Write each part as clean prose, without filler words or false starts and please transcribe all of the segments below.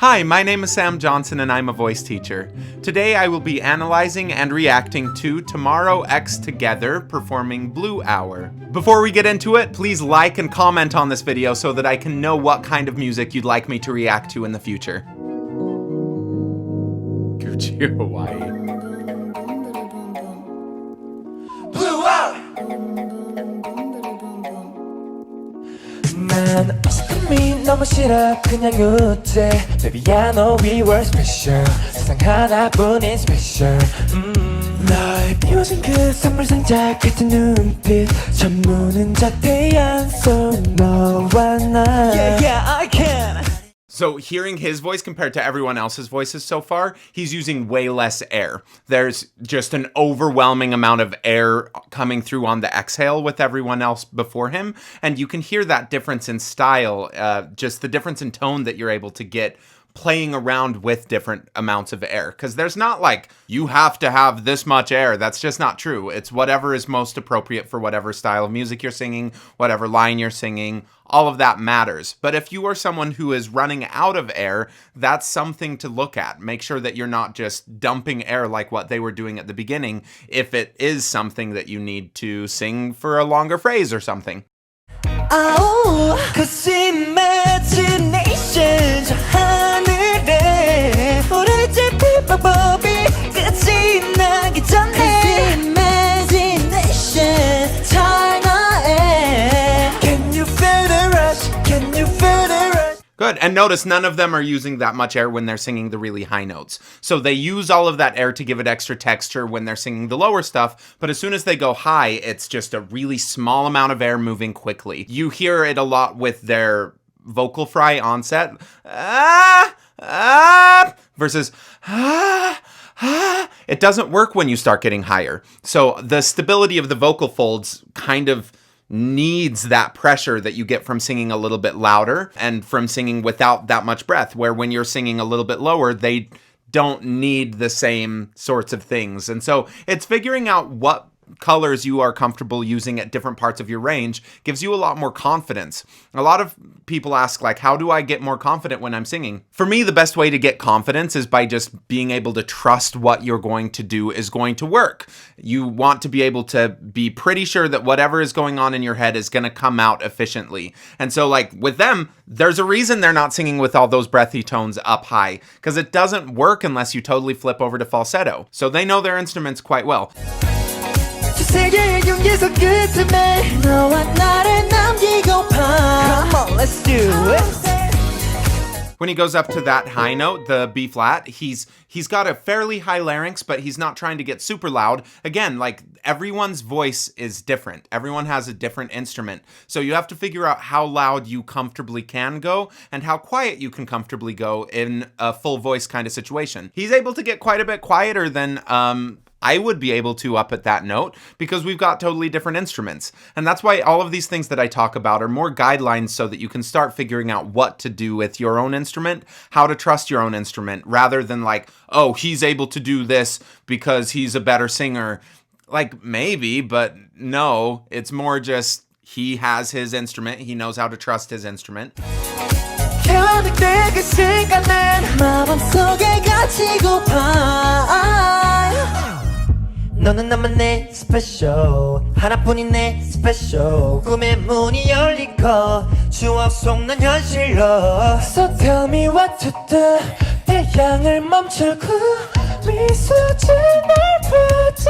Hi, my name is Sam Johnson and I'm a voice teacher. Today I will be analyzing and reacting to TXT performing Blue Hour. Before we get into it, please like and comment on this video so that I can know what kind of music you'd like me to react to in the future. Gucci Hawaii. Blue Hour! 난 어색함이 너무 싫어 그냥 웃재 Baby I know we were special 세상 하나뿐인 special 널 비워준 그 선물 상자 같은 눈빛 전무는 자태양 속 너와 나 Yeah I can. So hearing his voice compared to everyone else's voices so far, he's using way less air. There's just an overwhelming amount of air coming through on the exhale with everyone else before him. And you can hear that difference in style, just the difference in tone that you're able to get playing around with different amounts of air. Because there's not like, you have to have this much air. That's just not true. It's whatever is most appropriate for whatever style of music you're singing, whatever line you're singing. All of that matters. But if you are someone who is running out of air, that's something to look at. Make sure that you're not just dumping air like what they were doing at the beginning, if it is something that you need to sing for a longer phrase or something. Oh, 'cause imagination 저 하늘에 불을 지핀 방법이 끝이 나기 전에 imagination turn on. Can you feel the rush? Can you feel the rush? Good, and notice none of them are using that much air when they're singing the really high notes. So they use all of that air to give it extra texture when they're singing the lower stuff, but as soon as they go high, it's just a really small amount of air moving quickly. You hear it a lot with their vocal fry onset. Versus it doesn't work when you start getting higher. So the stability of the vocal folds kind of needs that pressure that you get from singing a little bit louder and from singing without that much breath, where when you're singing a little bit lower, they don't need the same sorts of things. And so it's figuring out what colors you are comfortable using at different parts of your range gives you a lot more confidence. A lot of people ask, like, how do I get more confident when I'm singing? For me, the best way to get confidence is by just being able to trust what you're going to do is going to work. You want to be able to be pretty sure that whatever is going on in your head is going to come out efficiently. And so, like, with them, there's a reason they're not singing with all those breathy tones up high, because it doesn't work unless you totally flip over to falsetto. So they know their instruments quite well. Come on, let's do it. When he goes up to that high note, the B flat, he's got a fairly high larynx, but he's not trying to get super loud. Again, like, everyone's voice is different. Everyone has a different instrument. So you have to figure out how loud you comfortably can go and how quiet you can comfortably go in a full voice kind of situation. He's able to get quite a bit quieter than I would be able to up at that note, because we've got totally different instruments. And that's why all of these things that I talk about are more guidelines so that you can start figuring out what to do with your own instrument, how to trust your own instrument, rather than like, oh, he's able to do this because he's a better singer. Like, maybe, but no, it's more just he has his instrument, he knows how to trust his instrument. 너는 나만 내 special 하나뿐인 내 special 꿈의 문이 열리고 추억 속 난 현실로 So tell me what to do 태양을 멈추고 미소짓 날 보지.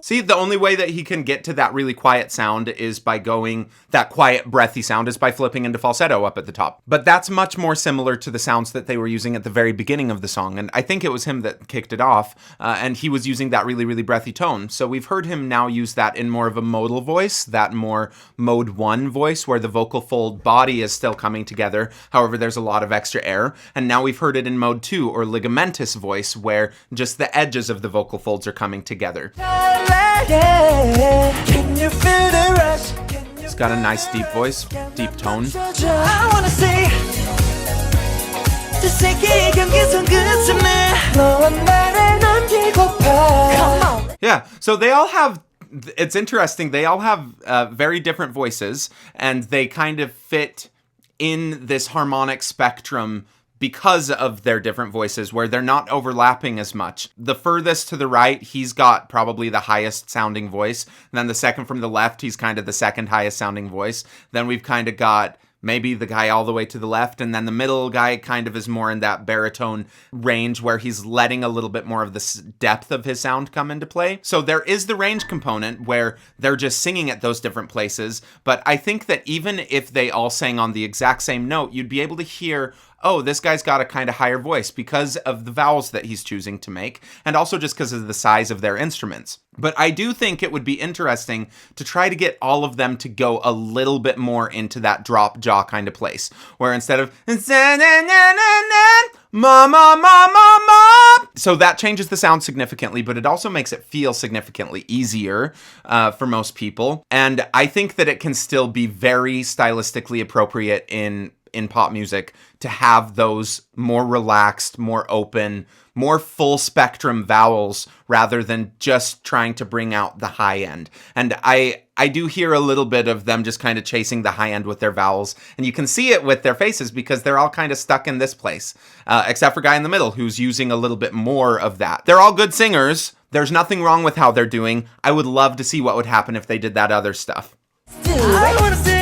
See, the only way that he can get to that really quiet sound is by going, that quiet breathy sound is by flipping into falsetto up at the top. But that's much more similar to the sounds that they were using at the very beginning of the song. And I think it was him that kicked it off. And he was using that really, really breathy tone. So we've heard him now use that in more of a modal voice, that more mode 1 voice, where the vocal fold body is still coming together. However, there's a lot of extra air. And now we've heard it in mode 2, or ligamentous voice, where just the edges of the vocal folds are coming together. He's got a nice deep voice, deep tone. Yeah, so they all have, it's interesting, they all have very different voices, and they kind of fit in this harmonic spectrum because of their different voices, where they're not overlapping as much. The furthest to the right, he's got probably the highest sounding voice. And then the second from the left, he's kind of the second highest sounding voice. Then we've kind of got maybe the guy all the way to the left, and then the middle guy kind of is more in that baritone range where he's letting a little bit more of the depth of his sound come into play. So there is the range component where they're just singing at those different places, but I think that even if they all sang on the exact same note, you'd be able to hear, oh, this guy's got a kind of higher voice because of the vowels that he's choosing to make, and also just because of the size of their instruments. But I do think it would be interesting to try to get all of them to go a little bit more into that drop jaw kind of place, where instead of ma ma ma ma ma, so that changes the sound significantly, but it also makes it feel significantly easier for most people. And I think that it can still be very stylistically appropriate in pop music to have those more relaxed, more open, more full spectrum vowels rather than just trying to bring out the high end. And I do hear a little bit of them just kind of chasing the high end with their vowels, and you can see it with their faces because they're all kind of stuck in this place, except for guy in the middle who's using a little bit more of that. They're all good singers. There's nothing wrong with how they're doing. I would love to see what would happen if they did that other stuff. I wanna see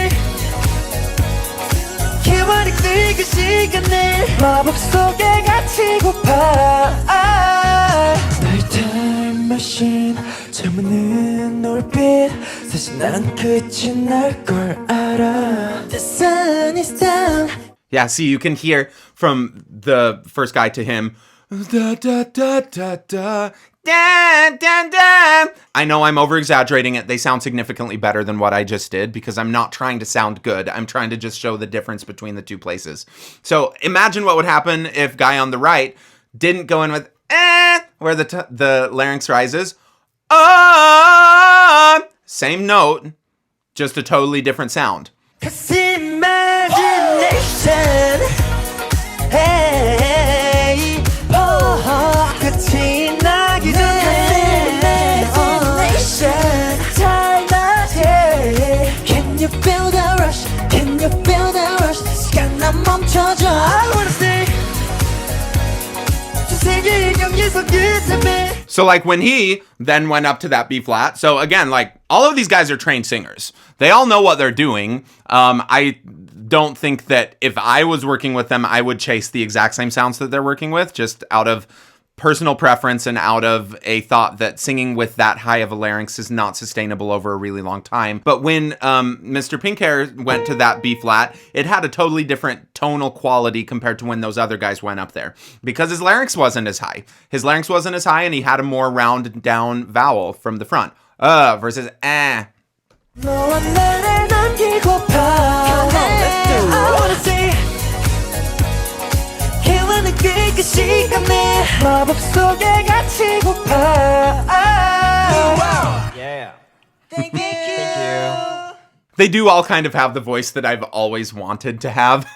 그 시간을 마법 속에 갇히고파 너의 time machine 젊은 노을빛 사실 난 끝이 날 걸 알아 The sun is down. Yeah, see, you can hear from the first guy to him, da da da da da da da da. I know I'm over-exaggerating it. They sound significantly better than what I just did because I'm not trying to sound good. I'm trying to just show the difference between the two places. So imagine what would happen if guy on the right didn't go in with where the larynx rises. Same note, just a totally different sound. 'Cause imagination, hey, 끝이 나기 전에 imagination, time machine. Can you feel the rush? Can you feel the rush? 시간 난 멈춰줘. I wanna see 저 세계의 경계선 끝에. So like when he then went up to that B flat, so again, like all of these guys are trained singers. They all know what they're doing. I don't think that if I was working with them, I would chase the exact same sounds that they're working with, just out of personal preference and out of a thought that singing with that high of a larynx is not sustainable over a really long time. But when Mr. Pinkhair went to that B flat, it had a totally different tonal quality compared to when those other guys went up there, because his larynx wasn't as high. His larynx wasn't as high, and he had a more rounded down vowel from the front. Versus 너와 나를 남기고파. Come on, let's do it. I wanna see 기와 느낄 그 시간에 마법 속에 갇히고파. Yeah. Thank you. They do all kind of have the voice that I've always wanted to have.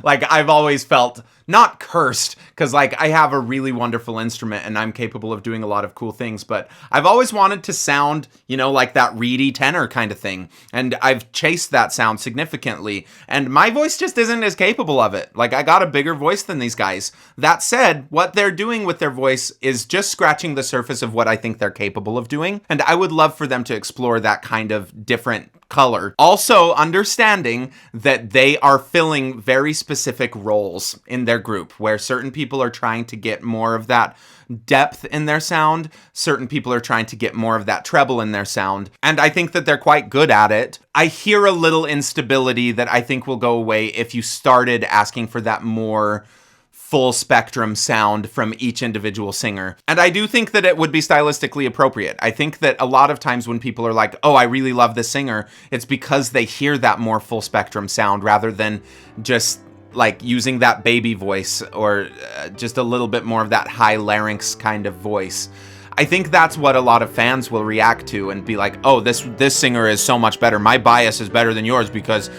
Like, I've always felt not cursed, because like I have a really wonderful instrument and I'm capable of doing a lot of cool things, but I've always wanted to sound, you know, like that reedy tenor kind of thing. And I've chased that sound significantly, and my voice just isn't as capable of it. Like, I got a bigger voice than these guys. That said, what they're doing with their voice is just scratching the surface of what I think they're capable of doing. And I would love for them to explore that kind of different color. Also understanding that they are filling very specific roles in their group, where certain people are trying to get more of that depth in their sound, certain people are trying to get more of that treble in their sound, and I think that they're quite good at it. I hear a little instability that I think will go away if you started asking for that more full spectrum sound from each individual singer. And I do think that it would be stylistically appropriate. I think that a lot of times when people are like, oh, I really love this singer, it's because they hear that more full spectrum sound rather than just like using that baby voice or just a little bit more of that high larynx kind of voice. I think that's what a lot of fans will react to and be like, oh, this singer is so much better. My bias is better than yours because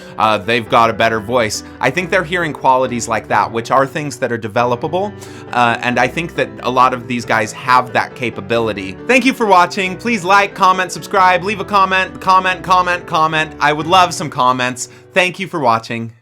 they've got a better voice. I think they're hearing qualities like that, which are things that are developable. And I think that a lot of these guys have that capability. Thank you for watching. Please like, comment, subscribe, leave a comment. I would love some comments. Thank you for watching.